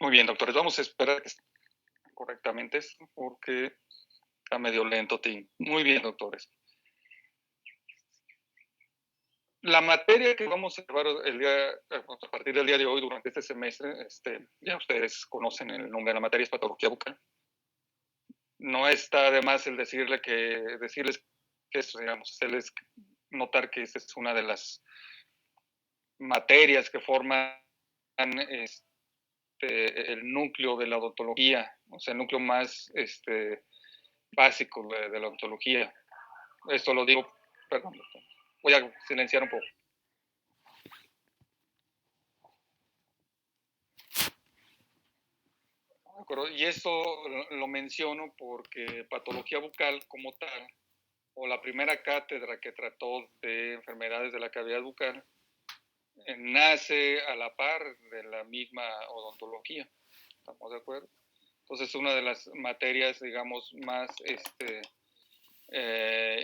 Muy bien, doctores, vamos a esperar que esté correctamente esto porque está medio lento, Tim. Muy bien, doctores. La materia que vamos a llevar a partir del día de hoy durante este semestre, ya ustedes conocen el nombre de la materia, es patología bucal. No está de más el decirles que es, digamos, hacerles notar que esta es una de las materias que forman el núcleo de la odontología, o sea, el núcleo más básico de la odontología. Esto lo digo, perdón, doctor. Voy a silenciar un poco. ¿De acuerdo? Y esto lo menciono porque patología bucal como tal, o la primera cátedra que trató de enfermedades de la cavidad bucal, nace a la par de la misma odontología. ¿Estamos de acuerdo? Entonces, es una de las materias, digamos, más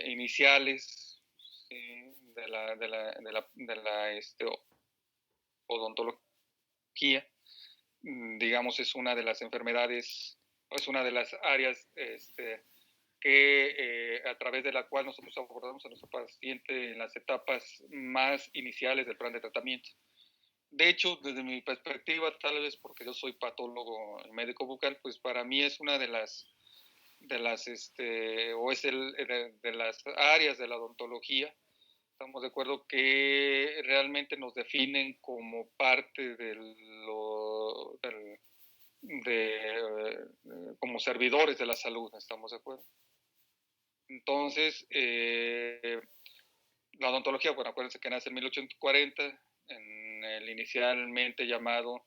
iniciales, ¿sí? de la odontología. Digamos, es una de las enfermedades, es una de las áreas que a través de la cual nosotros abordamos a nuestro paciente en las etapas más iniciales del plan de tratamiento. De hecho, desde mi perspectiva, tal vez porque yo soy patólogo médico bucal, pues para mí es una o es de las áreas de la odontología. Estamos de acuerdo que realmente nos definen como parte como servidores de la salud, ¿estamos de acuerdo? Entonces, la odontología, bueno, acuérdense que nace en 1840, en el inicialmente llamado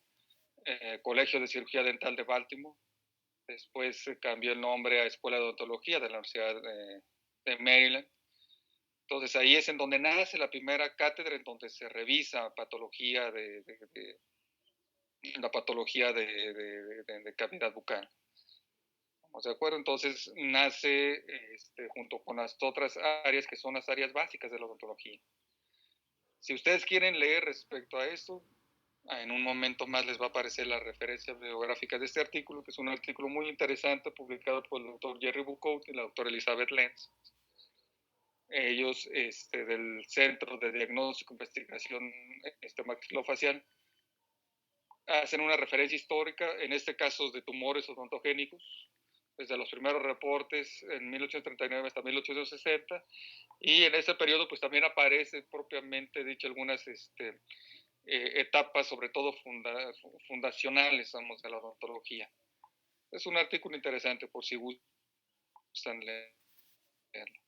Colegio de Cirugía Dental de Baltimore. Después se cambió el nombre a Escuela de Odontología de la Universidad de Maryland. Entonces ahí es en donde nace la primera cátedra en donde se revisa patología la patología de cavidad bucal. ¿Estamos de acuerdo? Entonces nace junto con las otras áreas que son las áreas básicas de la odontología. Si ustedes quieren leer respecto a esto, en un momento más les va a aparecer la referencia bibliográfica de este artículo, que es un artículo muy interesante publicado por el doctor Jerry Buckout y la doctora Elizabeth Lenz. Ellos del Centro de Diagnóstico e Investigación Maxilofacial hacen una referencia histórica, en este caso de tumores odontogénicos, desde los primeros reportes en 1839 hasta 1860, y en ese periodo pues también aparece propiamente dicho algunas etapas, sobre todo fundacionales, vamos, de la odontología. Es un artículo interesante por si gustan leerlo.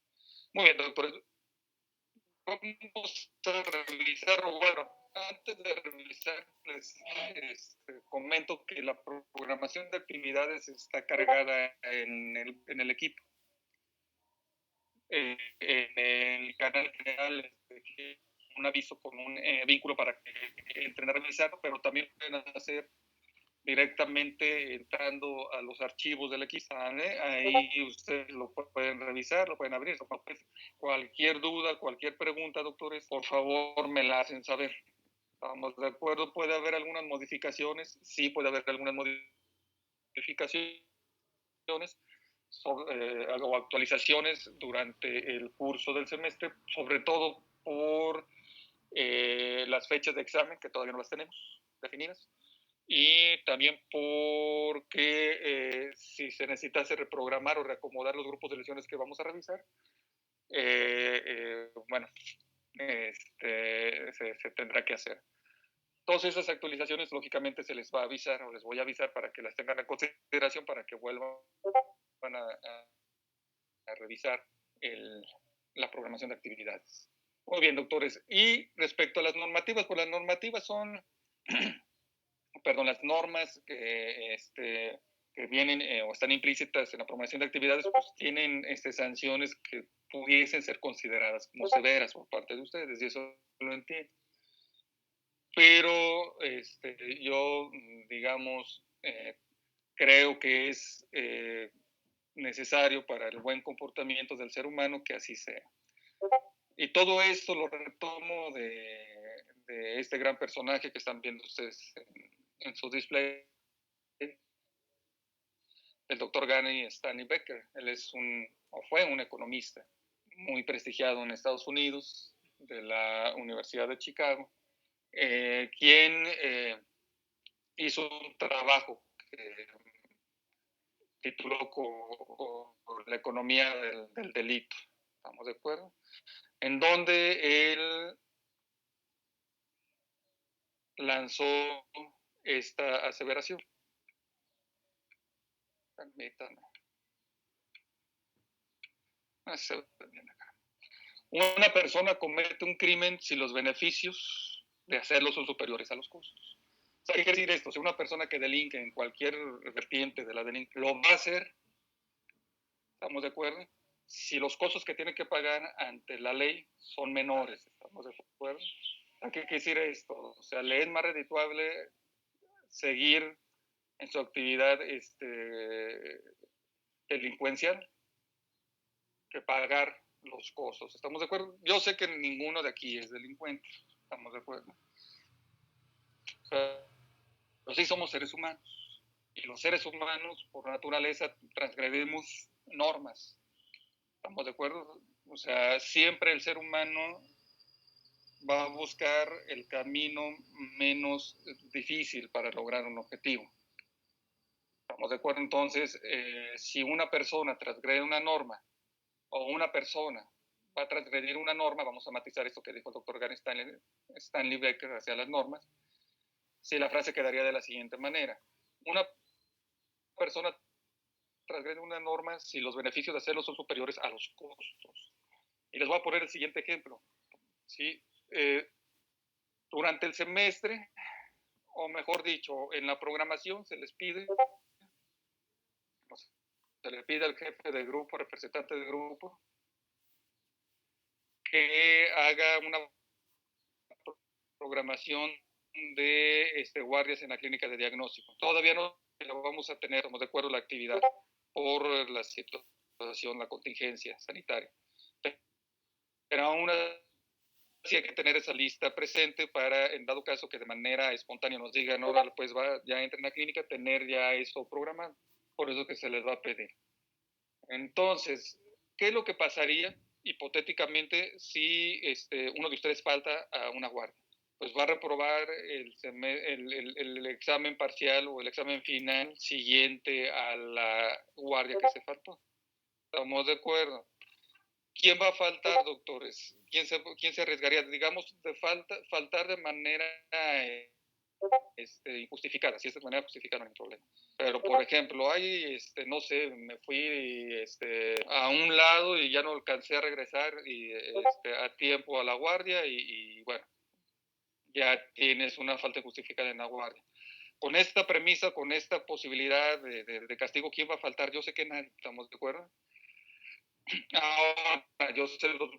Muy bien, doctor. Vamos a revisar, bueno, antes de revisar, les comento que la programación de actividades está cargada en el equipo. En el canal general les dejé un aviso con un vínculo para que entren a revisarlo, pero también pueden hacer directamente entrando a los archivos del equipo. ¿Vale? Ahí ustedes lo pueden revisar, lo pueden abrir. Cualquier duda, cualquier pregunta, doctores, por favor me la hacen saber. ¿Estamos de acuerdo? ¿Puede haber algunas modificaciones? Sí, puede haber algunas modificaciones o actualizaciones durante el curso del semestre, sobre todo por las fechas de examen, que todavía no las tenemos definidas, y también porque si se necesitase reprogramar o reacomodar los grupos de lesiones que vamos a revisar, bueno, se tendrá que hacer. Todas esas actualizaciones, lógicamente, se les va a avisar o les voy a avisar para que las tengan en consideración, para que vuelvan a revisar la programación de actividades. Muy bien, doctores. Y respecto a las normativas, pues las normativas son, perdón, las normas que vienen o están implícitas en la programación de actividades, pues tienen sanciones que pudiesen ser consideradas como severas por parte de ustedes, y eso lo entiendo. Pero yo, digamos, creo que es necesario para el buen comportamiento del ser humano que así sea. Y todo esto lo retomo de este gran personaje que están viendo ustedes en su display, el doctor Gary Stanley Becker. Él es o fue un economista muy prestigiado en Estados Unidos, de la Universidad de Chicago, quien hizo un trabajo que tituló La economía del delito, ¿estamos de acuerdo? En donde él lanzó esta aseveración. Permítanme. Una persona comete un crimen si los beneficios de hacerlo son superiores a los costos. O sea, ¿qué quiere decir esto? Si una persona que delinque en cualquier vertiente de la delincuencia lo va a hacer, ¿estamos de acuerdo? Si los costos que tiene que pagar ante la ley son menores, ¿estamos de acuerdo? ¿A qué quiere decir esto? O sea, le es más redituable seguir en su actividad delincuencial que pagar los costos. ¿Estamos de acuerdo? Yo sé que ninguno de aquí es delincuente. ¿Estamos de acuerdo? O sea, pero sí somos seres humanos. Y los seres humanos, por naturaleza, transgredimos normas. ¿Estamos de acuerdo? O sea, siempre el ser humano va a buscar el camino menos difícil para lograr un objetivo. ¿Estamos de acuerdo? Entonces, si una persona transgrede una norma o una persona va a transgredir una norma, vamos a matizar esto que dijo el doctor Gary Stanley Becker hacia las normas, si la frase quedaría de la siguiente manera: una persona transgrede una norma si los beneficios de hacerlo son superiores a los costos. Y les voy a poner el siguiente ejemplo. ¿Sí? Durante el semestre, o mejor dicho, en la programación se les pide, se le pide al jefe de grupo, representante de grupo, que haga una programación de guardias en la clínica de diagnóstico. Todavía no lo vamos a tener, estamos de acuerdo, la actividad por la situación, la contingencia sanitaria. Pero aún así hay que tener esa lista presente para, en dado caso que de manera espontánea nos digan, ahora pues ya entra en la clínica, tener ya eso programado. Por eso que se les va a pedir. Entonces, ¿qué es lo que pasaría hipotéticamente si uno de ustedes falta a una guardia? Pues va a reprobar el examen parcial o el examen final siguiente a la guardia que se faltó. ¿Estamos de acuerdo? ¿Quién va a faltar, doctores? ¿Quién se arriesgaría? Digamos, de faltar de manera injustificada. Si es de manera justificada, no hay problema. Pero, por ejemplo, no sé, me fui a un lado y ya no alcancé a regresar a tiempo a la guardia y bueno, ya tienes una falta justificada en la guardia. Con esta premisa, con esta posibilidad de castigo, ¿quién va a faltar? Yo sé que nadie, ¿estamos de acuerdo? Ahora, yo se lo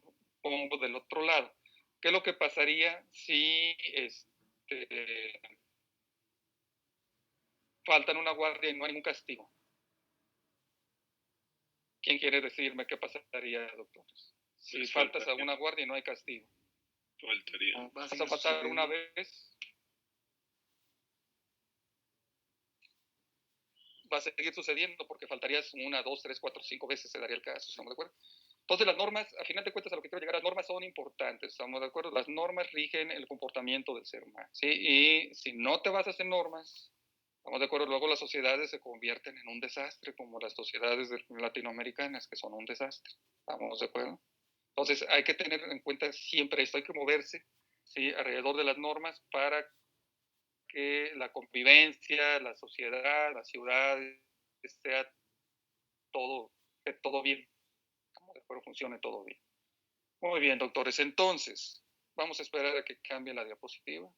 pongo del otro lado. ¿Qué es lo que pasaría si faltan una guardia y no hay ningún castigo? ¿Quién quiere decirme qué pasaría, doctores? Si faltas a una guardia y no hay castigo. Faltaría. ¿Vas a faltar una vez? Va a seguir sucediendo porque faltarías 1, 2, 3, 4, 5 veces, se daría el caso, ¿estamos de acuerdo? Entonces las normas, a final de cuentas, a lo que quiero llegar, las normas son importantes, ¿estamos de acuerdo? Las normas rigen el comportamiento del ser humano, ¿sí? Y si no te basas en normas, ¿estamos de acuerdo? Luego las sociedades se convierten en un desastre, como las sociedades latinoamericanas, que son un desastre, ¿estamos de acuerdo? Entonces hay que tener en cuenta siempre esto, hay que moverse, ¿sí? Alrededor de las normas para que la convivencia, la sociedad, la ciudad, sea todo bien, como de acuerdo funcione todo bien. Muy bien, doctores, entonces vamos a esperar a que cambie la diapositiva.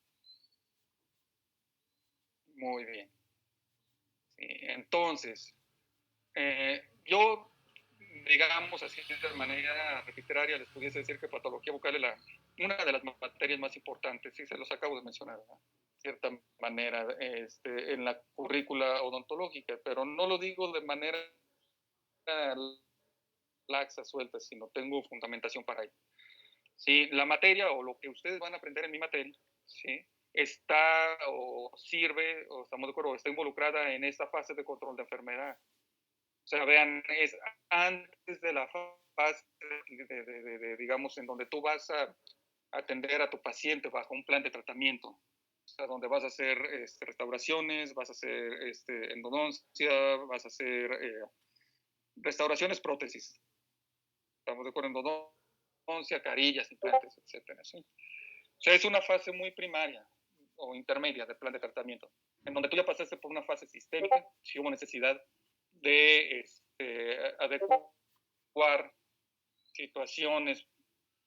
Muy bien. Sí, entonces, yo, digamos así de manera arbitraria, les pudiese decir que patología bucal es una de las materias más importantes, sí, se los acabo de mencionar, ¿verdad? De cierta manera, en la currícula odontológica, pero no lo digo de manera laxa, suelta, sino tengo fundamentación para ello. ¿Sí? La materia o lo que ustedes van a aprender en mi materia, ¿sí? Está o sirve, o estamos de acuerdo, está involucrada en esta fase de control de enfermedad. sea, vean, es antes de la fase, digamos, en donde tú vas a atender a tu paciente bajo un plan de tratamiento. O sea, donde vas a hacer restauraciones, vas a hacer endodoncia, vas a hacer restauraciones, prótesis. Estamos de acuerdo, endodoncia, carillas, implantes, etcétera. ¿Sí? O sea, es una fase muy primaria o intermedia del plan de tratamiento, en donde tú ya pasaste por una fase sistémica, si hubo necesidad de adecuar situaciones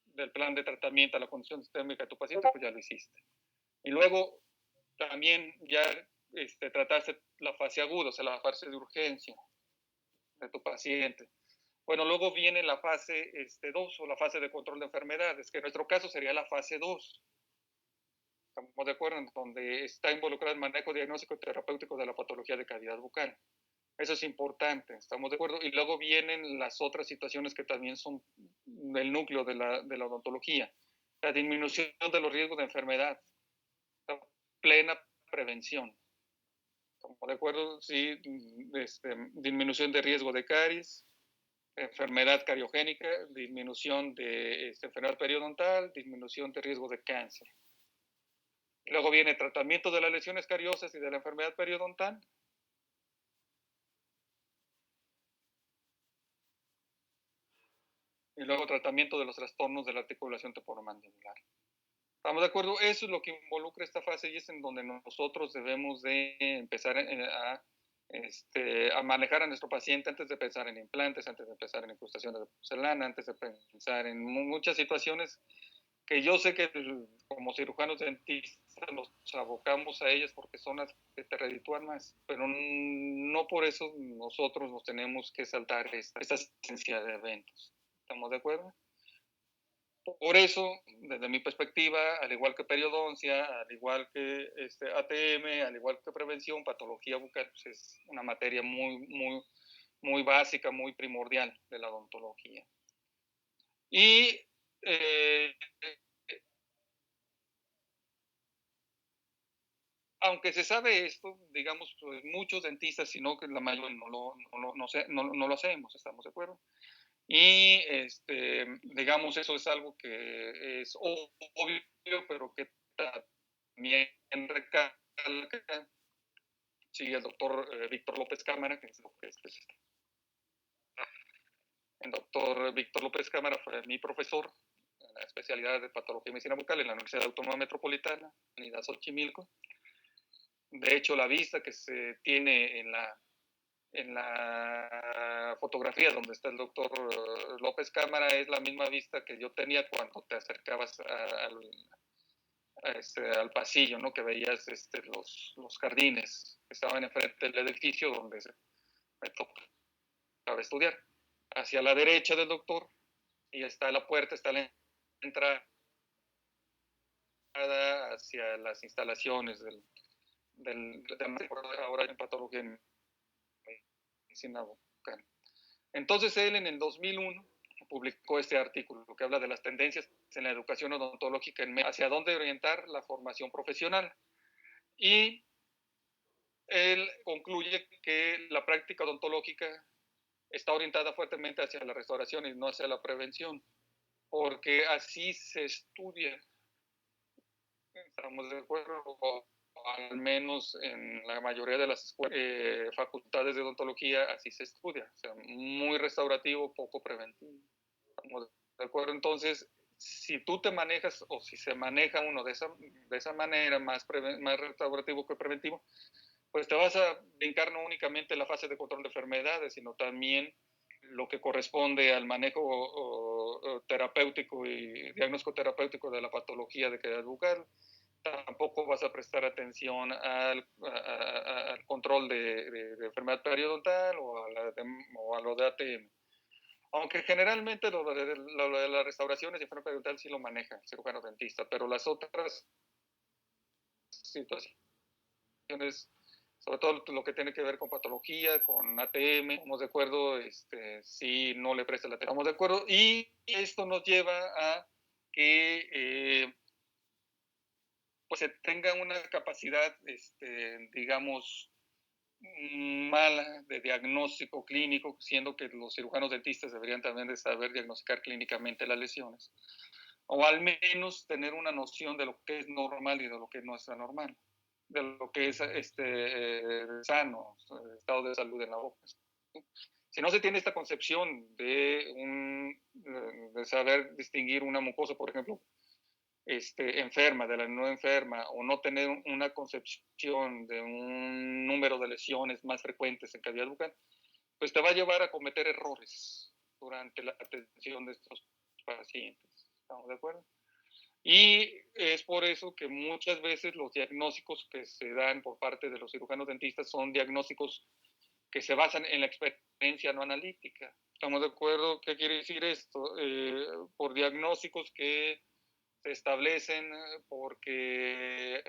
del plan de tratamiento a la condición sistémica de tu paciente, pues ya lo hiciste. Y luego también ya trataste la fase aguda, o sea, la fase de urgencia de tu paciente. Bueno, luego viene la fase 2 o la fase de control de enfermedades, que en nuestro caso sería la fase 2. Estamos de acuerdo, en donde está involucrado el manejo diagnóstico y terapéutico de la patología de cavidad bucal. Eso es importante, estamos de acuerdo. Y luego vienen las otras situaciones que también son el núcleo de la odontología. La disminución de los riesgos de enfermedad, la plena prevención. Estamos de acuerdo, sí, disminución de riesgo de caries, enfermedad cariogénica, disminución de enfermedad periodontal, disminución de riesgo de cáncer. Luego viene tratamiento de las lesiones cariosas y de la enfermedad periodontal. Y luego tratamiento de los trastornos de la articulación temporomandibular. ¿Estamos de acuerdo? Eso es lo que involucra esta fase y es en donde nosotros debemos de empezar a manejar a nuestro paciente antes de pensar en implantes, antes de pensar en incrustaciones de porcelana, antes de pensar en muchas situaciones que yo sé que como cirujanos dentistas nos abocamos a ellas porque son las que te reditúan más, pero no por eso nosotros nos tenemos que saltar esta secuencia de eventos. ¿Estamos de acuerdo? Por eso, desde mi perspectiva, al igual que periodoncia, al igual que ATM, al igual que prevención, patología bucal, pues es una materia muy básica, muy primordial de la odontología. Y aunque se sabe esto, digamos, pues muchos dentistas, sino que la mayoría no lo hacemos, ¿estamos de acuerdo? Y digamos, eso es algo que es obvio, pero que también recalca, sí, el doctor Víctor López Cámara, que es el doctor Víctor López Cámara fue mi profesor en la especialidad de patología y medicina bucal en la Universidad Autónoma Metropolitana, Unidad Xochimilco. De hecho, la vista que se tiene en la fotografía donde está el doctor López Cámara es la misma vista que yo tenía cuando te acercabas al pasillo, ¿no? Que veías los jardines que estaban enfrente del edificio donde me tocaba estudiar. Hacia la derecha del doctor, y está la puerta, está la entrada hacia las instalaciones del ahora en patología en medicina bucal. Entonces él en el 2001 publicó este artículo que habla de las tendencias en la educación odontológica en hacia dónde orientar la formación profesional. Y él concluye que la práctica odontológica está orientada fuertemente hacia la restauración y no hacia la prevención, porque así se estudia. Estamos de acuerdo, o al menos en la mayoría de las facultades de odontología así se estudia, o sea, muy restaurativo, poco preventivo. Estamos de acuerdo, entonces, si tú te manejas o si se maneja uno de esa manera, más restaurativo que preventivo, pues te vas a brincar no únicamente la fase de control de enfermedades, sino también lo que corresponde al manejo terapéutico y diagnóstico terapéutico de la patología de cavidad bucal. Tampoco vas a prestar atención al control de enfermedad periodontal o a lo de ATM. Aunque generalmente lo de las restauraciones y enfermedad periodontal sí lo maneja el cirujano dentista, pero las otras situaciones, sobre todo lo que tiene que ver con patología, con ATM, estamos de acuerdo, sí no le presta la atención, estamos de acuerdo, y esto nos lleva a que pues se tenga una capacidad, digamos, mala de diagnóstico clínico, siendo que los cirujanos dentistas deberían también de saber diagnosticar clínicamente las lesiones, o al menos tener una noción de lo que es normal y de lo que no es anormal, de lo que es sano, estado de salud en la boca. Si no se tiene esta concepción de saber distinguir una mucosa, por ejemplo, enferma, de la no enferma, o no tener una concepción de un número de lesiones más frecuentes en cavidad bucal, pues te va a llevar a cometer errores durante la atención de estos pacientes. ¿Estamos de acuerdo? Y es por eso que muchas veces los diagnósticos que se dan por parte de los cirujanos dentistas son diagnósticos que se basan en la experiencia no analítica. ¿Estamos de acuerdo? ¿Qué quiere decir esto? Por diagnósticos que se establecen porque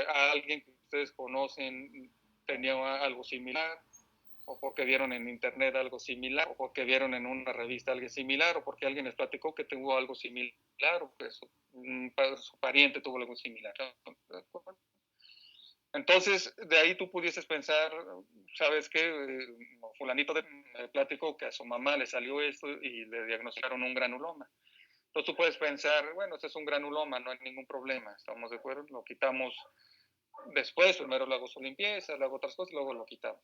alguien que ustedes conocen tenía algo similar, o porque vieron en internet algo similar, o porque vieron en una revista algo similar, o porque alguien les platicó que tuvo algo similar, o que su pariente tuvo algo similar. Entonces, de ahí tú pudieses pensar, ¿sabes qué? Fulanito me platicó que a su mamá le salió esto y le diagnosticaron un granuloma. Entonces tú puedes pensar, bueno, este es un granuloma, no hay ningún problema, ¿estamos de acuerdo? Lo quitamos después, primero le hago su limpieza, le hago otras cosas y luego lo quitamos.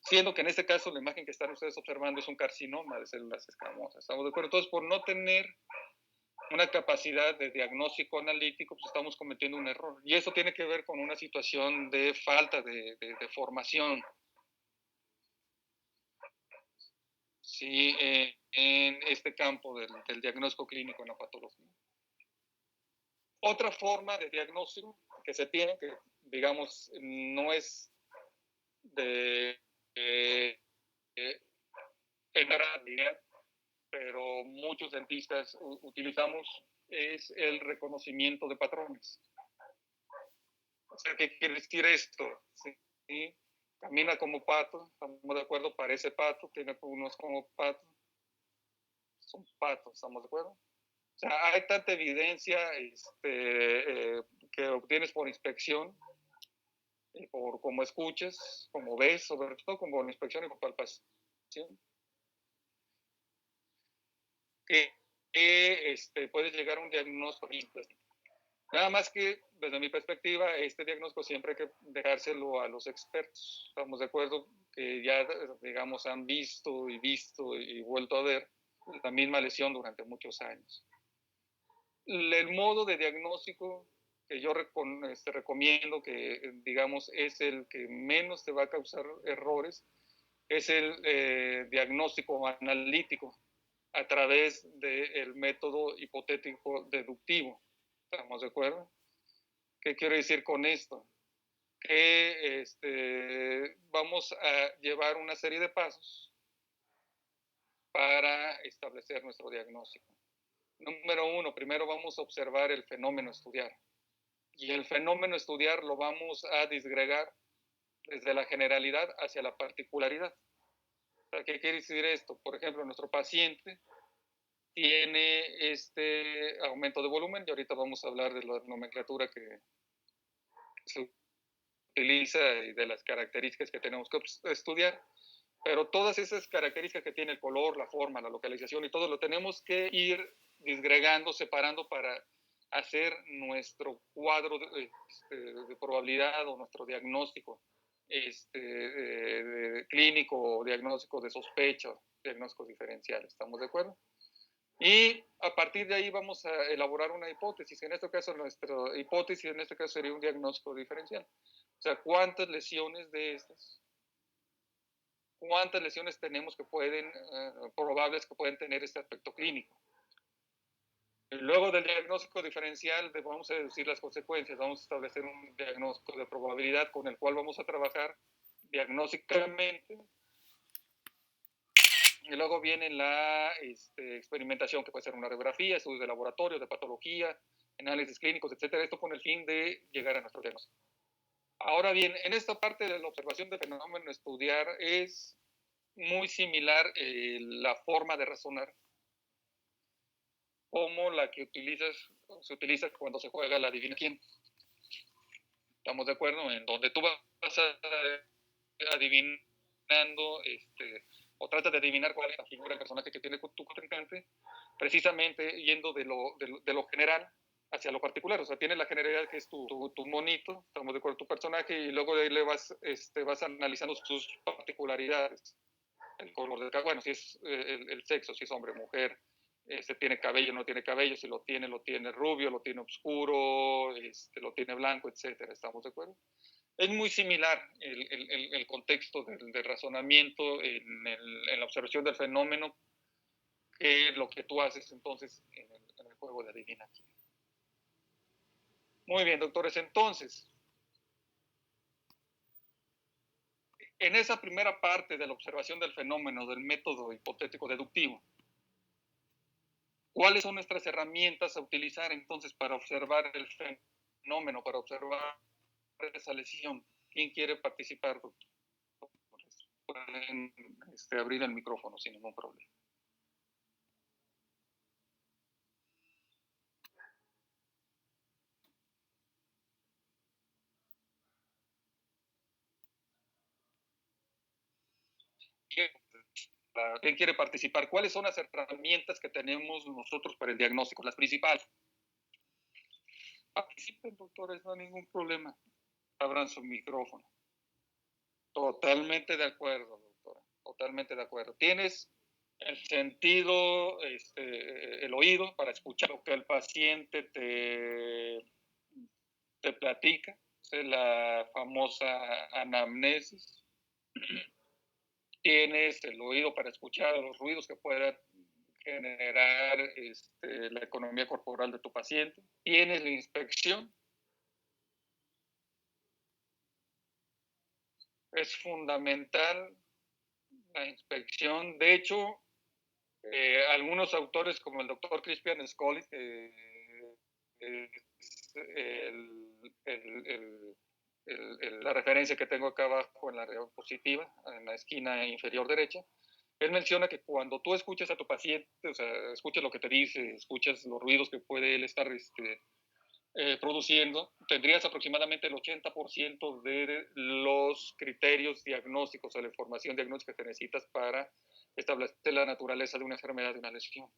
Siendo que en este caso la imagen que están ustedes observando es un carcinoma de células escamosas, ¿estamos de acuerdo? Entonces, por no tener una capacidad de diagnóstico analítico, pues estamos cometiendo un error. Y eso tiene que ver con una situación de falta de formación. Sí, en este campo del diagnóstico clínico en la patología. Otra forma de diagnóstico que se tiene, que digamos no es de generalidad, pero muchos dentistas utilizamos, es el reconocimiento de patrones. O sea, ¿qué quiere decir esto? ¿Sí? Camina como pato, estamos de acuerdo, parece pato, tiene unos como pato, son patos, ¿estamos de acuerdo? O sea, hay tanta evidencia que obtienes por inspección, por cómo escuchas, como ves, sobre todo como por inspección y por palpación, que puedes llegar a un diagnóstico. Nada más que, desde mi perspectiva, este diagnóstico siempre hay que dejárselo a los expertos. Estamos de acuerdo que ya, digamos, han visto y vuelto a ver la misma lesión durante muchos años. El modo de diagnóstico que yo recomiendo, que digamos es el que menos te va a causar errores, es el diagnóstico analítico a través del método hipotético deductivo. ¿Estamos de acuerdo? ¿Qué quiero decir con esto? Que vamos a llevar una serie de pasos para establecer nuestro diagnóstico. Número uno, primero vamos a observar el fenómeno a estudiar. Y el fenómeno a estudiar lo vamos a disgregar desde la generalidad hacia la particularidad. ¿Qué quiere decir esto? Por ejemplo, nuestro paciente tiene este aumento de volumen, y ahorita vamos a hablar de la nomenclatura que se utiliza y de las características que tenemos que estudiar, pero todas esas características que tiene el color, la forma, la localización y todo, lo tenemos que ir disgregando, separando para hacer nuestro cuadro de probabilidad o nuestro diagnóstico clínico o diagnóstico de sospecha, diagnóstico diferencial. ¿Estamos de acuerdo? Y a partir de ahí vamos a elaborar una hipótesis. En este caso, nuestra hipótesis en este caso sería un diagnóstico diferencial. O sea, ¿cuántas lesiones de estas? ¿Cuántas lesiones tenemos que pueden, probables que pueden tener este aspecto clínico? Y luego del diagnóstico diferencial vamos a deducir las consecuencias, vamos a establecer un diagnóstico de probabilidad con el cual vamos a trabajar diagnósticamente. Y luego viene la experimentación, que puede ser una radiografía, estudios de laboratorio, de patología, análisis clínicos, etcétera. Esto con el fin de llegar a nuestro diagnóstico. Ahora bien, en esta parte de la observación del fenómeno estudiar es muy similar la forma de razonar como la que se utiliza cuando se juega la adivina quién. ¿Estamos de acuerdo? En donde tú vas a adivinando, o trata de adivinar cuál es la figura del personaje que tiene tu contrincante, precisamente yendo de lo general hacia lo particular. O sea, tiene la generalidad que es tu monito, estamos de acuerdo, tu personaje, y luego de ahí le vas analizando sus particularidades. El color del cabello, bueno, si es el sexo, si es hombre o mujer, tiene cabello, no tiene cabello, si lo tiene rubio, lo tiene oscuro, lo tiene blanco, etcétera. ¿Estamos de acuerdo? Es muy similar el contexto del razonamiento en la observación del fenómeno que lo que tú haces entonces en el juego de adivinación. Muy bien, doctores, entonces, en esa primera parte de la observación del fenómeno del método hipotético deductivo, ¿cuáles son nuestras herramientas a utilizar entonces para observar el fenómeno, para observar esa lesión? ¿Quién quiere participar, doctor? Pueden abrir el micrófono sin ningún problema. ¿Quién quiere participar? ¿Cuáles son las herramientas que tenemos nosotros para el diagnóstico? Las principales. Participen, doctores, no hay ningún problema. Abran su micrófono. Totalmente de acuerdo, doctora. Totalmente de acuerdo. Tienes el sentido, el oído para escuchar lo que el paciente te platica. Es la famosa anamnesis. Tienes el oído para escuchar los ruidos que pueda generar la economía corporal de tu paciente. Tienes la inspección. Es fundamental la inspección. De hecho, algunos autores como el doctor Crispian Scully, que es la referencia que tengo acá abajo en la diapositiva, en la esquina inferior derecha, él menciona que cuando tú escuchas a tu paciente, o sea, escuchas lo que te dice, escuchas los ruidos que puede él estar produciendo, tendrías aproximadamente el 80% de los criterios diagnósticos o la información diagnóstica que necesitas para establecer la naturaleza de una enfermedad, de una lesión.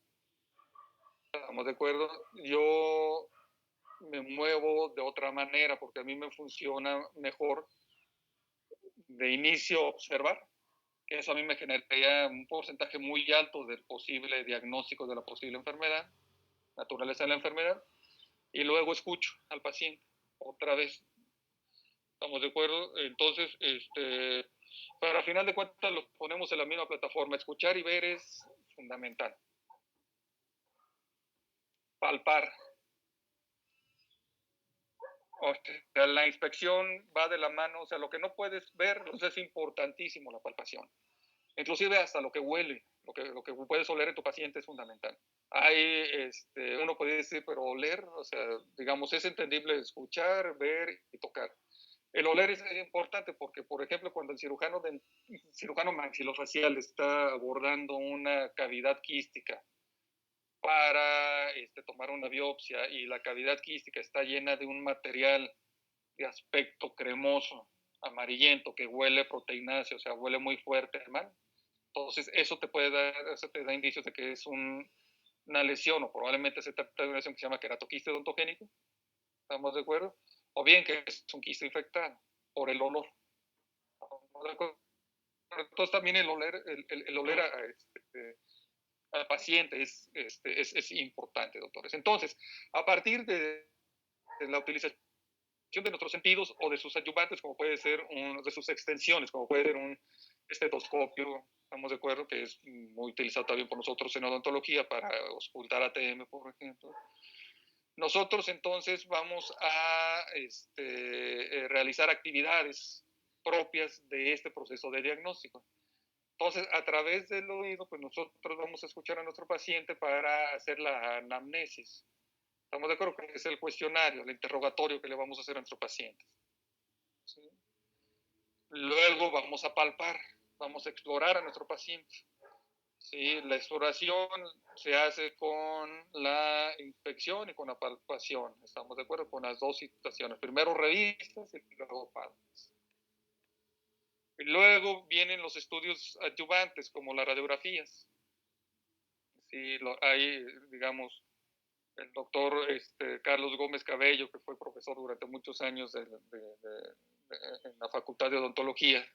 ¿Estamos de acuerdo? Yo me muevo de otra manera porque a mí me funciona mejor de inicio observar, que eso a mí me generaría un porcentaje muy alto del posible diagnóstico de la posible enfermedad, naturaleza de la enfermedad, y luego escucho al paciente otra vez. ¿Estamos de acuerdo? Entonces, para final de cuentas los ponemos en la misma plataforma. Escuchar y ver es fundamental. Palpar. O sea, la inspección va de la mano, o sea, lo que no puedes ver, entonces es importantísimo la palpación. Inclusive hasta lo que huele, lo que puedes oler en tu paciente es fundamental. Hay, uno puede decir, pero oler, o sea, digamos, es entendible escuchar, ver y tocar. El oler es importante porque, por ejemplo, cuando el cirujano maxilofacial está abordando una cavidad quística para tomar una biopsia y la cavidad quística está llena de un material de aspecto cremoso, amarillento, que huele proteináceo, o sea, huele muy fuerte, hermano. Entonces, eso te da indicios de que es una lesión, o probablemente se trata de una lesión que se llama queratoquiste odontogénico, ¿estamos de acuerdo? O bien que es un quiste infectado por el olor. Entonces, también el oler al paciente es importante, doctores. Entonces, a partir de la utilización de nuestros sentidos o de sus ayudantes, como puede ser de sus extensiones, como puede ser un estetoscopio, estamos de acuerdo, que es muy utilizado también por nosotros en odontología para auscultar ATM, por ejemplo. Nosotros entonces vamos a realizar actividades propias de este proceso de diagnóstico. Entonces, a través del oído, pues nosotros vamos a escuchar a nuestro paciente para hacer la anamnesis. Estamos de acuerdo que es el cuestionario, el interrogatorio que le vamos a hacer a nuestro paciente. ¿Sí? Luego vamos a palpar, vamos a explorar a nuestro paciente. ¿Sí? La exploración se hace con la inspección y con la palpación. Estamos de acuerdo con las dos situaciones. Primero revistas y luego palpas. Y luego vienen los estudios adyuvantes, como las radiografías. Sí, hay, digamos, el doctor Carlos Gómez Cabello, que fue profesor durante muchos años en la Facultad de Odontología,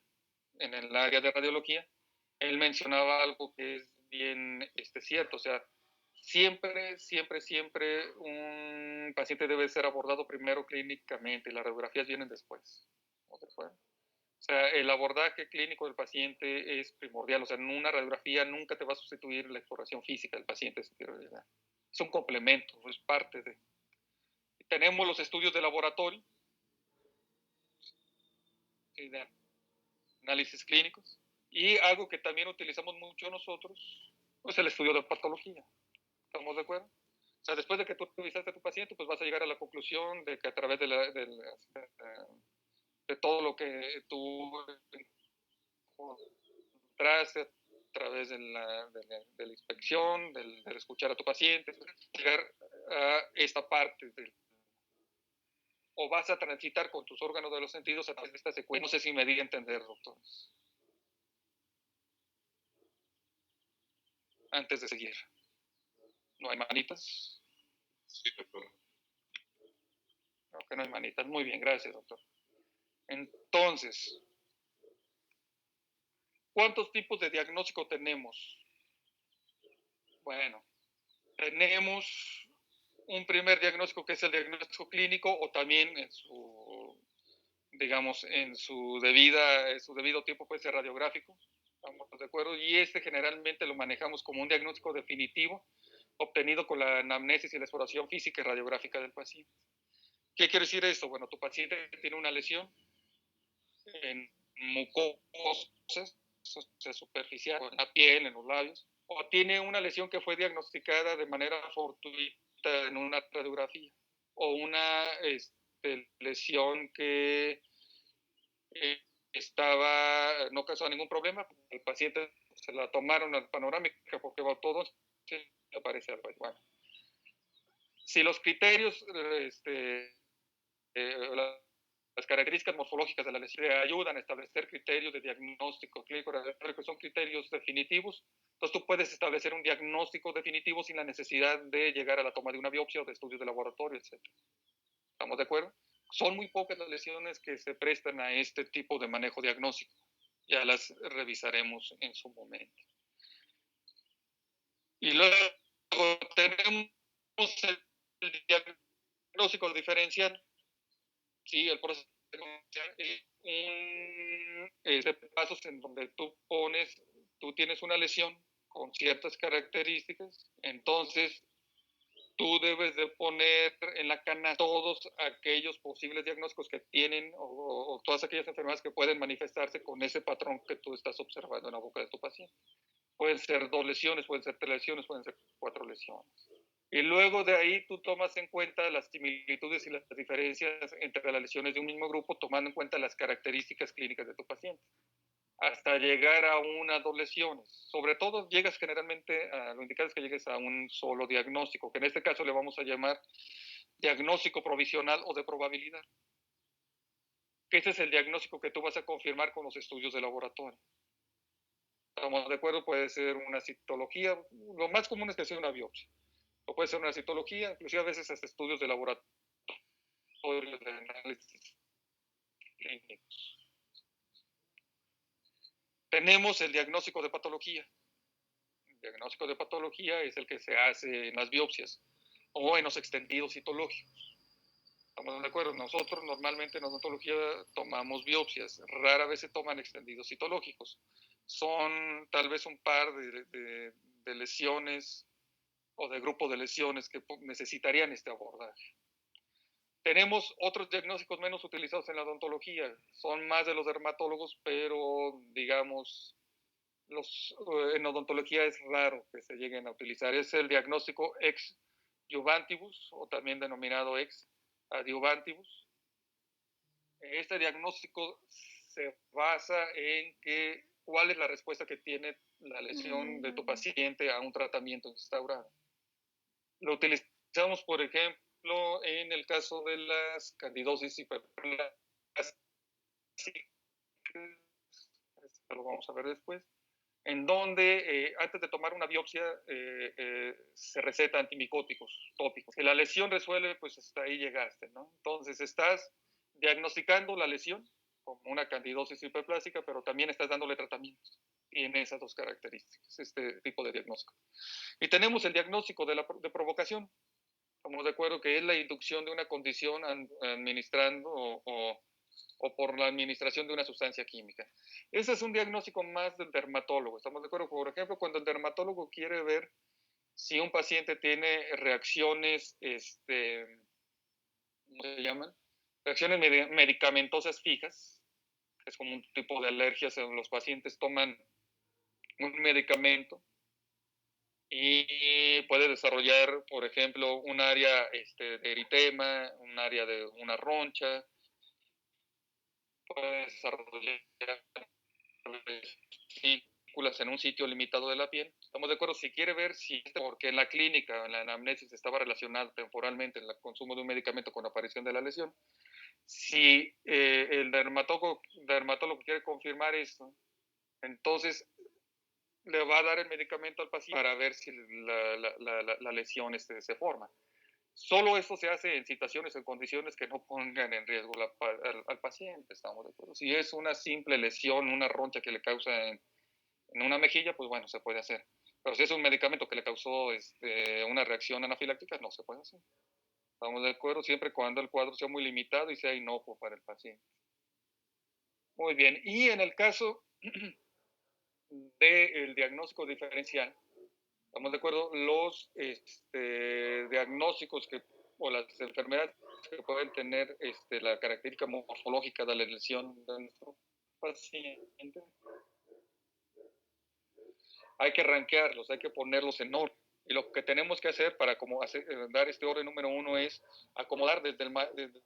en el área de radiología, él mencionaba algo que es bien cierto, o sea, siempre un paciente debe ser abordado primero clínicamente y las radiografías vienen después. ¿No te acuerdas? O sea, el abordaje clínico del paciente es primordial, o sea, en una radiografía nunca te va a sustituir la exploración física del paciente, es un complemento, es parte de. Tenemos los estudios de laboratorio, de análisis clínicos, y algo que también utilizamos mucho nosotros, pues el estudio de patología. ¿Estamos de acuerdo? O sea, después de que tú revisaste a tu paciente, pues vas a llegar a la conclusión de que a través de todo lo que tú encontraste, a través de la inspección, del escuchar a tu paciente, llegar a esta parte o vas a transitar con tus órganos de los sentidos a través de esta secuencia. No sé si me di a entender, doctor. Antes de seguir. ¿No hay manitas? Sí, doctor. No, que no hay manitas. Muy bien, gracias, doctor. Entonces, ¿cuántos tipos de diagnóstico tenemos? Bueno, tenemos un primer diagnóstico que es el diagnóstico clínico o también en su, digamos, en su debido tiempo puede ser radiográfico. ¿Estamos de acuerdo? Y generalmente lo manejamos como un diagnóstico definitivo obtenido con la anamnesis y la exploración física y radiográfica del paciente. ¿Qué quiere decir esto? Bueno, tu paciente tiene una lesión en mucosas, superficial, en la piel, en los labios, o tiene una lesión que fue diagnosticada de manera fortuita en una radiografía, o una lesión que no causó ningún problema, el paciente se la tomaron al panorámica porque va todo, se aparece algo. Bueno, si los criterios, las características morfológicas de la lesión ayudan a establecer criterios de diagnóstico clínico, que son criterios definitivos, entonces tú puedes establecer un diagnóstico definitivo sin la necesidad de llegar a la toma de una biopsia o de estudios de laboratorio, etc. ¿Estamos de acuerdo? Son muy pocas las lesiones que se prestan a este tipo de manejo diagnóstico. Ya las revisaremos en su momento. Y luego tenemos el diagnóstico diferencial. Sí, el proceso es de pasos en donde tú tienes una lesión con ciertas características, entonces tú debes de poner en la cana todos aquellos posibles diagnósticos que tienen o todas aquellas enfermedades que pueden manifestarse con ese patrón que tú estás observando en la boca de tu paciente. Pueden ser 2 lesiones, pueden ser 3 lesiones, pueden ser 4 lesiones. Y luego de ahí tú tomas en cuenta las similitudes y las diferencias entre las lesiones de un mismo grupo, tomando en cuenta las características clínicas de tu paciente, hasta llegar a 1 o 2 lesiones. Sobre todo llegas generalmente, lo indicado es que llegues a un solo diagnóstico, que en este caso le vamos a llamar diagnóstico provisional o de probabilidad. Que ese es el diagnóstico que tú vas a confirmar con los estudios de laboratorio. ¿Estamos de acuerdo? Puede ser una citología, lo más común es que sea una biopsia. O puede ser una citología, inclusive a veces hasta estudios de laboratorio de análisis clínicos. Tenemos el diagnóstico de patología. El diagnóstico de patología es el que se hace en las biopsias o en los extendidos citológicos. ¿Estamos de acuerdo? Nosotros normalmente en odontología tomamos biopsias, rara vez se toman extendidos citológicos. Son tal vez un par de lesiones o de grupo de lesiones que necesitarían este abordaje. Tenemos otros diagnósticos menos utilizados en la odontología, son más de los dermatólogos, pero digamos, en odontología es raro que se lleguen a utilizar. Es el diagnóstico ex juvantibus o también denominado ex adjuvantibus. Este diagnóstico se basa en cuál es la respuesta que tiene la lesión de tu paciente a un tratamiento instaurado. Lo utilizamos, por ejemplo, en el caso de las candidosis hiperplásicas lo vamos a ver después, en donde antes de tomar una biopsia se receta antimicóticos tópicos. Si la lesión resuelve, pues hasta ahí llegaste, ¿no? Entonces estás diagnosticando la lesión como una candidosis hiperplástica, pero también estás dándole tratamientos. Tiene esas dos características, este tipo de diagnóstico. Y tenemos el diagnóstico de provocación. Estamos de acuerdo que es la inducción de una condición administrando o por la administración de una sustancia química. Ese es un diagnóstico más del dermatólogo. Estamos de acuerdo, por ejemplo, cuando el dermatólogo quiere ver si un paciente tiene reacciones, ¿cómo se llaman? Reacciones medicamentosas fijas, que es como un tipo de alergias, los pacientes toman un medicamento y puede desarrollar, por ejemplo, un área de eritema, un área de una roncha, puede desarrollar vesículas en un sitio limitado de la piel. Estamos de acuerdo, si quiere ver si, porque en la clínica, en la anamnesis, estaba relacionado temporalmente el consumo de un medicamento con la aparición de la lesión, si el dermatólogo quiere confirmar esto, entonces le va a dar el medicamento al paciente para ver si la lesión se forma. Solo esto se hace en situaciones, en condiciones que no pongan en riesgo al paciente, estamos de acuerdo. Si es una simple lesión, una roncha que le causa en una mejilla, pues bueno, se puede hacer. Pero si es un medicamento que le causó una reacción anafiláctica, no se puede hacer. Estamos de acuerdo siempre cuando el cuadro sea muy limitado y sea inocuo para el paciente. Muy bien. Y en el caso del diagnóstico diferencial, estamos de acuerdo, los diagnósticos o las enfermedades que pueden tener la característica morfológica de la lesión de nuestro paciente, hay que rankearlos, hay que ponerlos en orden. Y lo que tenemos que hacer para dar este orden número uno es acomodar desde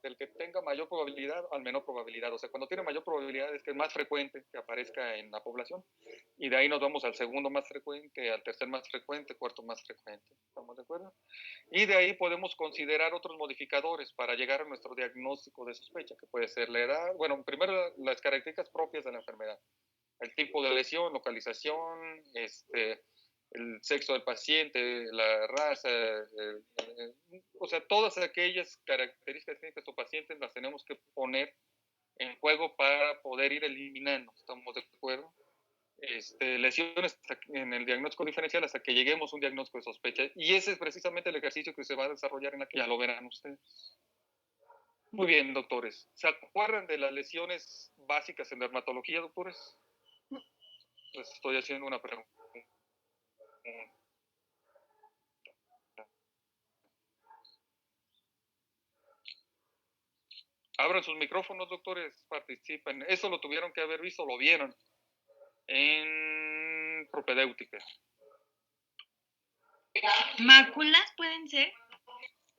el que tenga mayor probabilidad al menor probabilidad. O sea, cuando tiene mayor probabilidad es que es más frecuente que aparezca en la población. Y de ahí nos vamos al segundo más frecuente, al tercer más frecuente, cuarto más frecuente. ¿Estamos de acuerdo? Y de ahí podemos considerar otros modificadores para llegar a nuestro diagnóstico de sospecha, que puede ser la edad. Bueno, primero las características propias de la enfermedad. El tipo de lesión, localización, el sexo del paciente, la raza, o sea, todas aquellas características que nuestro paciente las tenemos que poner en juego para poder ir eliminando, ¿estamos de acuerdo? Lesiones en el diagnóstico diferencial hasta que lleguemos a un diagnóstico de sospecha. Y ese es precisamente el ejercicio que se va a desarrollar en la que ya lo verán ustedes. Muy bien, doctores. ¿Se acuerdan de las lesiones básicas en dermatología, doctores? Les estoy haciendo una pregunta. Abran sus micrófonos, doctores, participen. Eso lo tuvieron que haber visto, lo vieron en propedéutica. ¿Máculas pueden ser?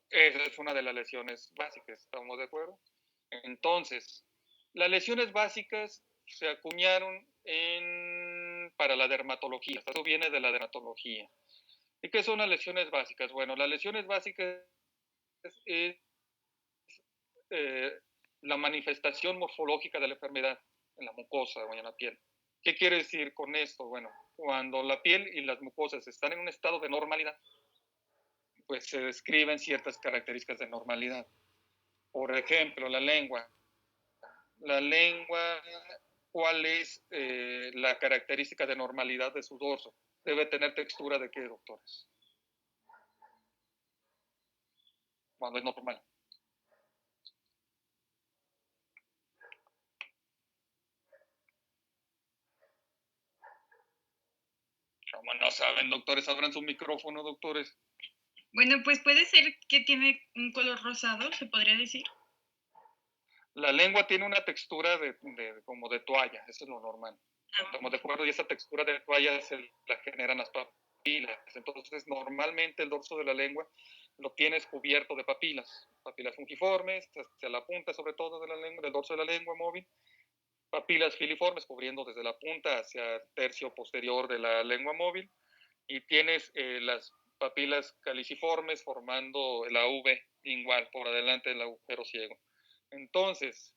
Esa es una de las lesiones básicas, ¿estamos de acuerdo? Entonces, las lesiones básicas se acuñaron para la dermatología. Esto viene de la dermatología. ¿Y qué son las lesiones básicas? Bueno, las lesiones básicas es la manifestación morfológica de la enfermedad en la mucosa o en la piel. ¿Qué quiere decir con esto? Bueno, cuando la piel y las mucosas están en un estado de normalidad, pues se describen ciertas características de normalidad. Por ejemplo, la lengua. La lengua, ¿cuál es la característica de normalidad de su dorso? Debe tener textura de qué, doctores? Cuando es normal. Como no saben, doctores, abran su micrófono, doctores. Bueno, pues puede ser que tiene un color rosado, se podría decir. La lengua tiene una textura como de toalla, eso es lo normal. Estamos de acuerdo, y esa textura de toalla la generan las papilas. Entonces, normalmente el dorso de la lengua lo tienes cubierto de papilas fungiformes, hacia la punta sobre todo de la lengua, del dorso de la lengua móvil, papilas filiformes cubriendo desde la punta hacia el tercio posterior de la lengua móvil, y tienes las papilas caliciformes formando la V lingual por adelante del agujero ciego. Entonces,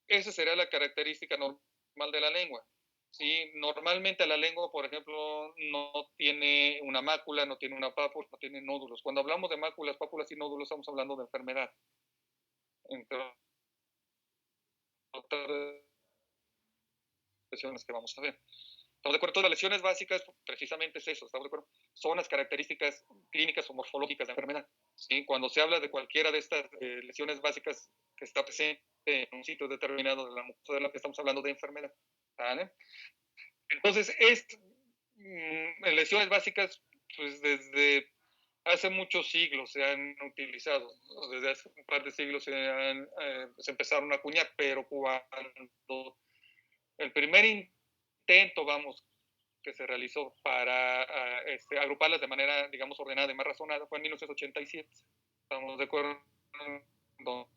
esa sería la característica normal de la lengua. Sí, normalmente la lengua, por ejemplo, no tiene una mácula, no tiene una pápula, no tiene nódulos. Cuando hablamos de máculas, pápulas y nódulos, estamos hablando de enfermedad. Entre otras lesiones que vamos a ver. ¿Estamos de acuerdo? Todas las lesiones básicas, precisamente es eso, ¿estamos de acuerdo? Son las características clínicas o morfológicas de la enfermedad. ¿Sí? Cuando se habla de cualquiera de estas lesiones básicas que está presente en un sitio determinado de la mucosa de la que estamos hablando de enfermedad. ¿Vale? Entonces, en lesiones básicas, pues desde hace muchos siglos se han utilizado, desde hace un par de siglos se empezaron a acuñar, pero cuando el primer intento, vamos, que se realizó para agruparlas de manera, digamos, ordenada y más razonada fue en 1987. Estamos de acuerdo, donde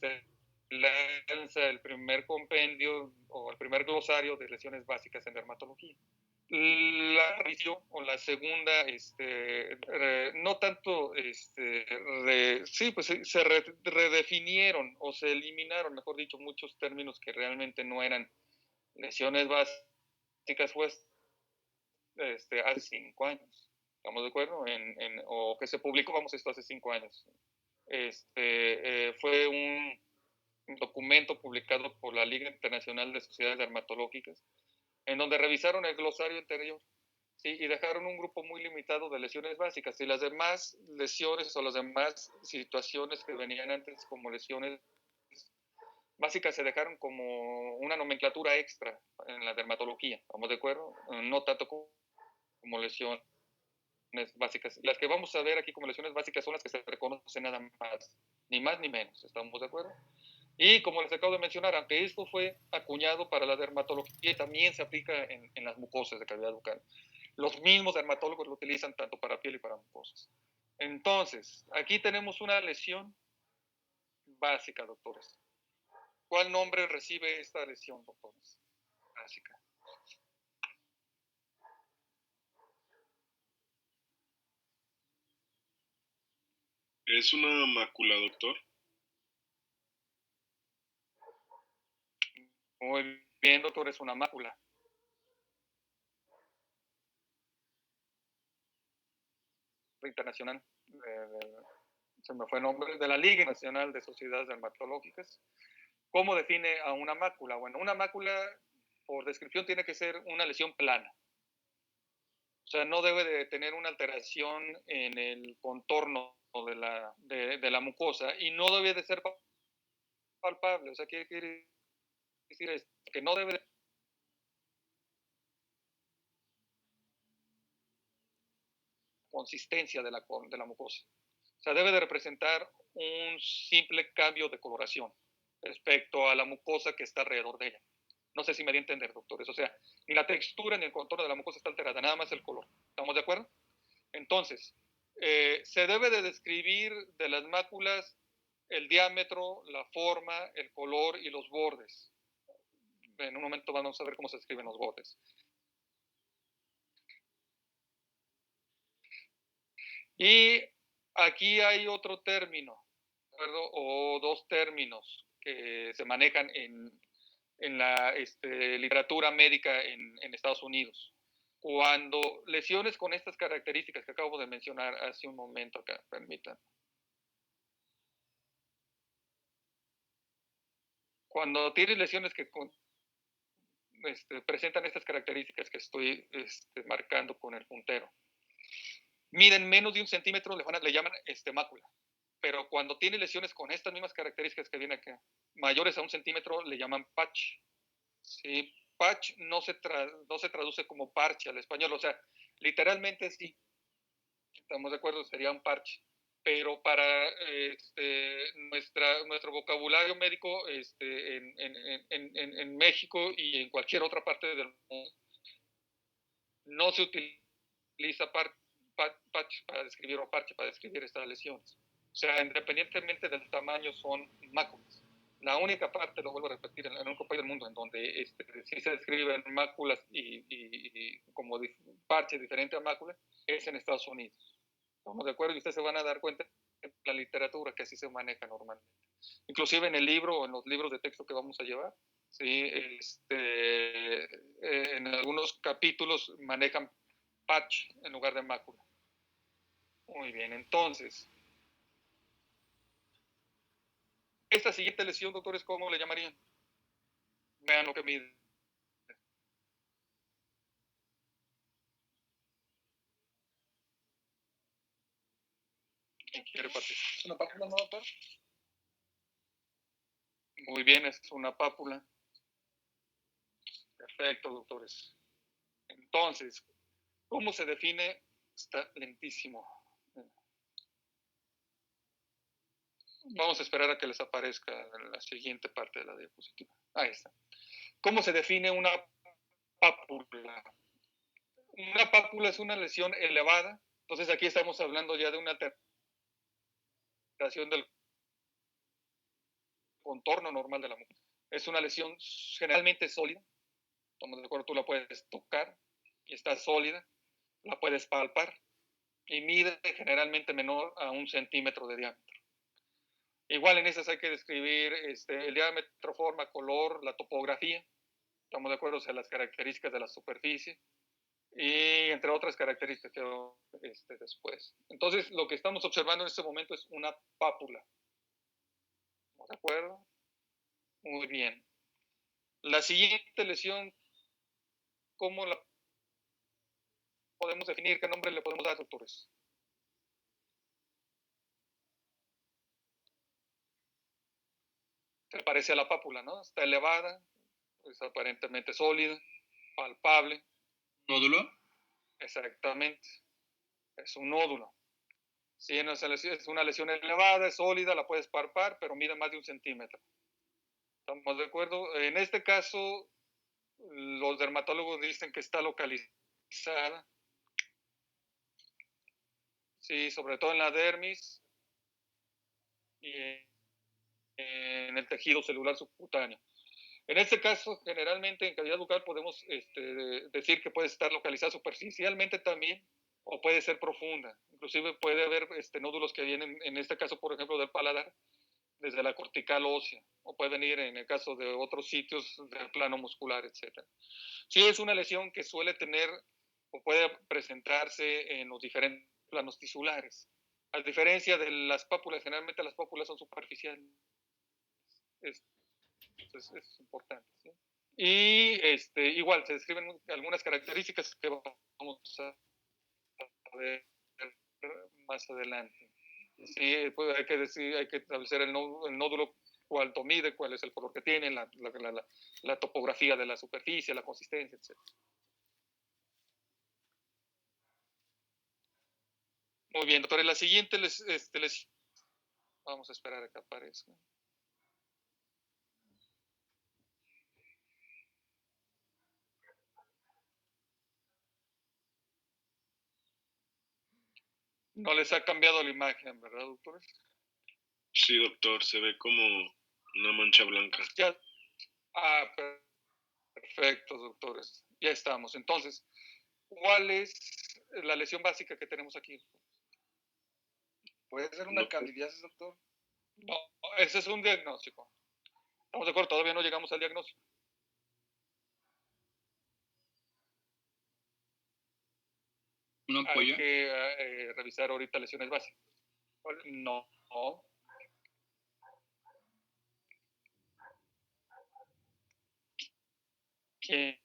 se lanza el primer compendio o el primer glosario de lesiones básicas en dermatología. La revisión o la segunda, no tanto, sí, pues se redefinieron o se eliminaron, mejor dicho, muchos términos que realmente no eran lesiones básicas, pues, hace 5 años. ¿Estamos de acuerdo? O que se publicó, vamos, esto hace 5 años. Fue un documento publicado por la Liga Internacional de Sociedades Dermatológicas, en donde revisaron el glosario anterior, ¿sí? Y dejaron un grupo muy limitado de lesiones básicas. Y las demás lesiones o las demás situaciones que venían antes como lesiones básicas se dejaron como una nomenclatura extra en la dermatología. ¿Estamos de acuerdo? No tanto como lesiones básicas. Las que vamos a ver aquí como lesiones básicas son las que se reconocen nada más, ni más ni menos. ¿Estamos de acuerdo? Y como les acabo de mencionar, aunque esto fue acuñado para la dermatología, también se aplica en las mucosas de cavidad bucal. Los mismos dermatólogos lo utilizan tanto para piel y para mucosas. Entonces, aquí tenemos una lesión básica, doctores. ¿Cuál nombre recibe esta lesión, doctores? Básica. ¿Es una mácula, doctor? Muy bien, doctor, es una mácula. Internacional, se me fue el nombre, de la Liga Nacional de Sociedades Dermatológicas. ¿Cómo define a una mácula? Bueno, una mácula, por descripción, tiene que ser una lesión plana. O sea, no debe de tener una alteración en el contorno de la mucosa y no debe de ser palpable. O sea, ¿qué quiere decir esto? Que no debe de consistencia de la mucosa. O sea, debe de representar un simple cambio de coloración respecto a la mucosa que está alrededor de ella. No sé si me di a entender, doctores. O sea, ni la textura ni el contorno de la mucosa está alterada, nada más el color. ¿Estamos de acuerdo? Entonces, se debe de describir de las máculas el diámetro, la forma, el color y los bordes. En un momento vamos a ver cómo se describen los bordes. Y aquí hay otro término, ¿verdad? O dos términos que se manejan en la literatura médica en Estados Unidos. Cuando lesiones con estas características que acabo de mencionar hace un momento acá, permitan. Cuando tienes lesiones que presentan estas características que estoy marcando con el puntero, miden menos de 1 centímetro, le llaman mácula. Pero cuando tiene lesiones con estas mismas características que viene acá, mayores a 1 centímetro, le llaman patch. ¿Sí? Patch no se traduce como parche al español, o sea, literalmente sí, estamos de acuerdo, sería un parche. Pero para nuestro vocabulario médico en México y en cualquier otra parte del mundo, no se utiliza patch para describir o parche para describir estas lesiones. O sea, independientemente del tamaño, son máculas. La única parte, lo vuelvo a repetir, en el único país del mundo en donde sí se describen máculas y como parche diferente a mácula es en Estados Unidos. ¿Estamos de acuerdo? Y ustedes se van a dar cuenta en la literatura que así se maneja normalmente. Inclusive en el libro o en los libros de texto que vamos a llevar, ¿sí? En algunos capítulos manejan patch en lugar de mácula. Muy bien, entonces, esta siguiente lesión, doctores, ¿cómo le llamarían? Vean lo que mide. ¿Quién quiere participar? ¿Es una pápula, no, doctor? Muy bien, es una pápula. Perfecto, doctores. Entonces, ¿cómo se define? Está lentísimo. Vamos a esperar a que les aparezca en la siguiente parte de la diapositiva. Ahí está. ¿Cómo se define una pápula? Una pápula es una lesión elevada. Entonces aquí estamos hablando ya de una alteración del contorno normal de la mucosa. Es una lesión generalmente sólida. Estamos de acuerdo, tú la puedes tocar y está sólida. La puedes palpar y mide generalmente menor a 1 centímetro de diámetro. Igual en esas hay que describir el diámetro, forma, color, la topografía. Estamos de acuerdo, o sea, las características de la superficie y entre otras características que después. Entonces, lo que estamos observando en este momento es una pápula. ¿De acuerdo? Muy bien. La siguiente lesión, ¿cómo la podemos definir? ¿Qué nombre le podemos dar, doctores? Se parece a la pápula, ¿no? Está elevada, es aparentemente sólida, palpable. ¿Nódulo? Exactamente. Es un nódulo. Si es una lesión elevada, es sólida, la puedes palpar, pero mide más de 1 centímetro. ¿Estamos de acuerdo? En este caso, los dermatólogos dicen que está localizada. Sí, sobre todo en la dermis y en el tejido celular subcutáneo. En este caso, generalmente en cavidad bucal podemos decir que puede estar localizada superficialmente también o puede ser profunda. Inclusive puede haber nódulos que vienen, en este caso, por ejemplo, del paladar, desde la cortical ósea, o puede venir en el caso de otros sitios del plano muscular, etc. Sí, es una lesión que suele tener o puede presentarse en los diferentes planos tisulares. A diferencia de las pápulas, generalmente las pápulas son superficiales. Es importante. ¿Sí? Y igual se describen algunas características que vamos a ver más adelante. Sí, pues hay que establecer el nódulo, cuánto mide, cuál es el color que tiene, la topografía de la superficie, la consistencia, etc. Muy bien, doctores, la siguiente vamos a esperar a que aparezca. No les ha cambiado la imagen, ¿verdad, doctores? Sí, doctor, se ve como una mancha blanca. Ya. Perfecto, doctores. Ya estamos. Entonces, ¿cuál es la lesión básica que tenemos aquí? ¿Puede ser una candidiasis, doctor? No, ese es un diagnóstico. Estamos de acuerdo, todavía no llegamos al diagnóstico. ¿Una ampolla? Hay que revisar ahorita lesiones básicas. No. ¿Quién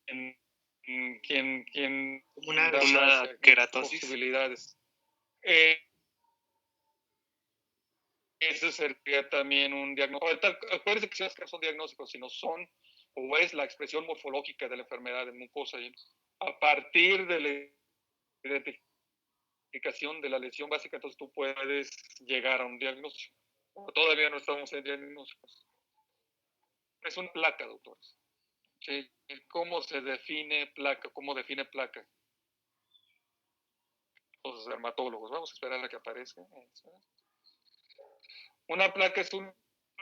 Una da más queratosis. posibilidades? Ese sería también un diagnóstico. Acuérdense que si son diagnósticos, si no son o es la expresión morfológica de la enfermedad de mucosa. A partir de la identificación de la lesión básica, entonces tú puedes llegar a un diagnóstico. Todavía no estamos en diagnósticos. Es una placa, doctores. ¿Sí? ¿Cómo se define placa? ¿Cómo define placa? Los dermatólogos. Vamos a esperar a que aparezca. Una placa es una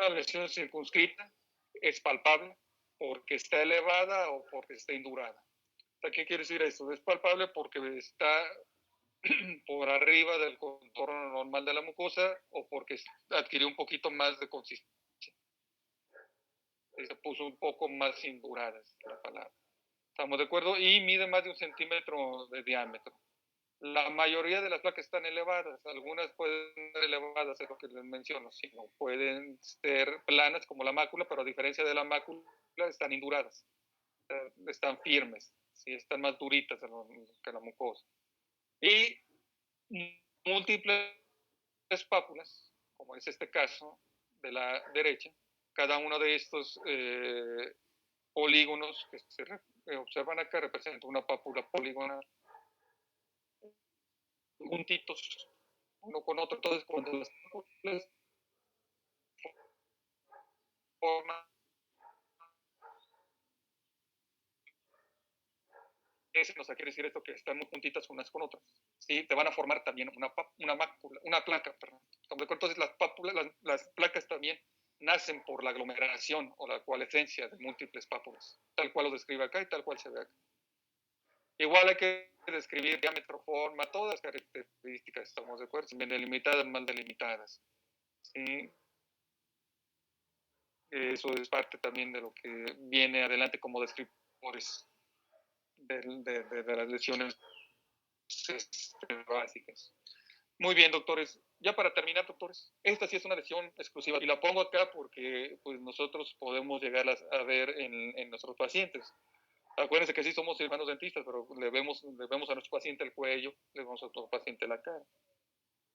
lesión circunscrita, es palpable porque está elevada o porque está indurada. ¿Qué quiere decir esto? Es palpable porque está por arriba del contorno normal de la mucosa o porque adquirió un poquito más de consistencia. se puso un poco más indurada la palabra. ¿Estamos de acuerdo? Y mide más de 1 centímetro de diámetro. La mayoría de las placas están elevadas, algunas pueden ser elevadas, es lo que les menciono, sino pueden ser planas como la mácula, pero a diferencia de la mácula, están induradas, están firmes, ¿sí? Están más duritas que la mucosa. Y múltiples pápulas, como es este caso de la derecha, cada uno de estos polígonos que se observan acá representa una pápula poligonal juntitos uno con otro. Entonces, cuando las pápulas forman, eso nos quiere decir esto, que están muy juntitas unas con otras. ¿Sí? Te van a formar también una mácula, una placa, perdón. Entonces, las pápulas, las placas también nacen por la aglomeración o la coalescencia de múltiples pápulas, tal cual lo describe acá y tal cual se ve acá. Igual hay que describir diámetro, forma, todas las características, estamos de acuerdo, bien delimitadas, mal delimitadas. ¿Sí? Eso es parte también de lo que viene adelante como descriptores de las lesiones básicas. Muy bien, doctores. Ya para terminar, doctores, esta sí es una lesión exclusiva y la pongo acá porque pues, nosotros podemos llegar a ver en nuestros pacientes. Acuérdense que sí somos hermanos dentistas, pero le vemos a nuestro paciente el cuello, le vemos a nuestro paciente la cara.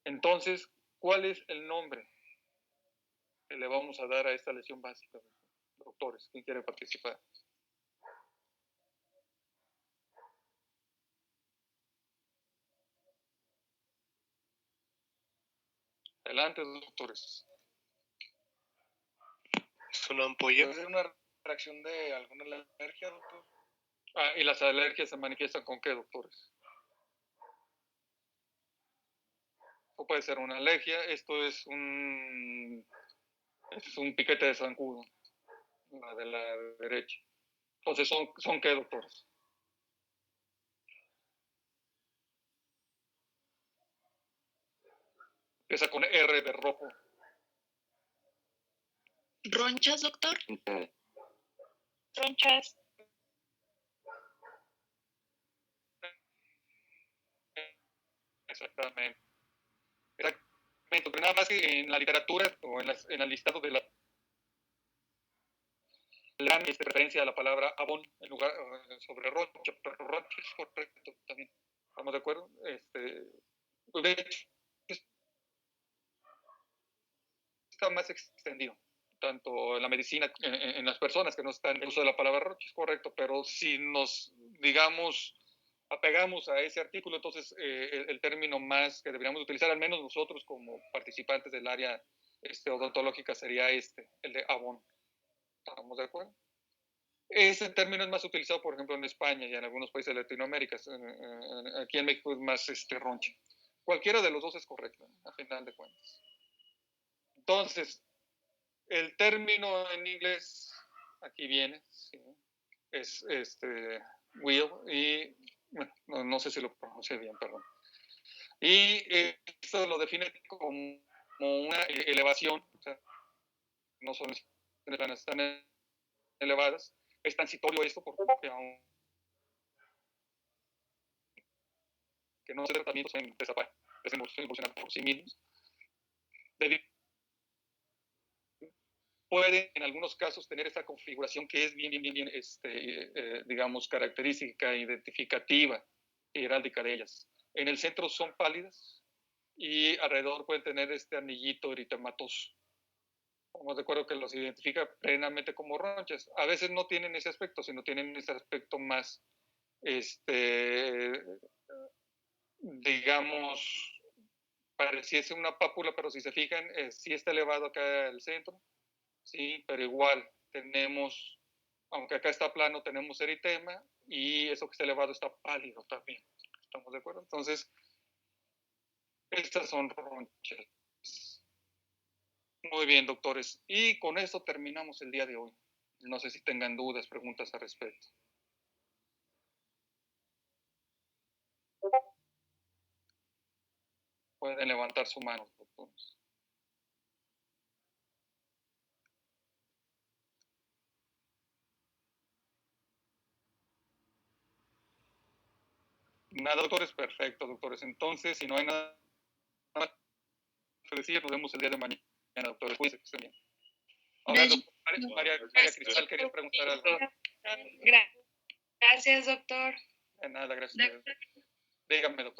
Entonces, ¿cuál es el nombre que le vamos a dar a esta lesión básica, doctores? ¿Quién quiere participar? Adelante, doctores. ¿Es una ampolla? ¿Puede ser una reacción de alguna alergia, doctor? ¿Y las alergias se manifiestan con qué, doctores? O puede ser una alergia. Esto es un piquete de zancudo, la de la derecha. Entonces, ¿son qué, doctores? Empieza con R de rojo. ¿Ronchas, doctor? Ronchas. Exactamente. Pero nada más que en la literatura o en el listado de la le dan referencia a la palabra abón en lugar sobre roncha, pero roncha es correcto también. ¿Estamos de acuerdo? De hecho, está más extendido, tanto en la medicina, en las personas que no están en el uso de la palabra roncha, es correcto, pero si nos, digamos, apegamos a ese artículo, entonces el término más que deberíamos utilizar, al menos nosotros como participantes del área odontológica, sería el de abón. ¿Estamos de acuerdo? Ese término es más utilizado, por ejemplo, en España y en algunos países de Latinoamérica. Aquí en México es más roncha. Cualquiera de los dos es correcto, a final de cuentas. Entonces, el término en inglés, aquí viene, ¿sí? Es will, y bueno, no sé si lo pronuncié bien, perdón. Y esto lo define como una elevación, o sea, no son planas tan elevadas. Es transitorio esto porque aunque no se tratamientos en desaparecen por sí mismos, pueden en algunos casos tener esta configuración que es bien, digamos, característica, identificativa, heráldica de ellas. En el centro son pálidas y alrededor pueden tener este anillito eritematoso. Estamos de acuerdo que los identifica plenamente como ronchas. A veces no tienen ese aspecto, sino tienen ese aspecto más, digamos, pareciese una pápula, pero si se fijan, sí está elevado acá el centro, sí, pero igual tenemos, aunque acá está plano, tenemos eritema y eso que está elevado está pálido también. ¿Estamos de acuerdo? Entonces, estas son ronchas. Muy bien, doctores. Y con esto terminamos el día de hoy. No sé si tengan dudas, preguntas al respecto. Pueden levantar su mano, doctores. Nada, doctores, perfecto, doctores. Entonces, si no hay nada más que decir, nos vemos el día de mañana, doctores. Cuídense, que estén bien. Ahora, doctor, María Cristal, querías preguntar algo. Gracias, doctor. Nada, gracias. Dígame, doctor.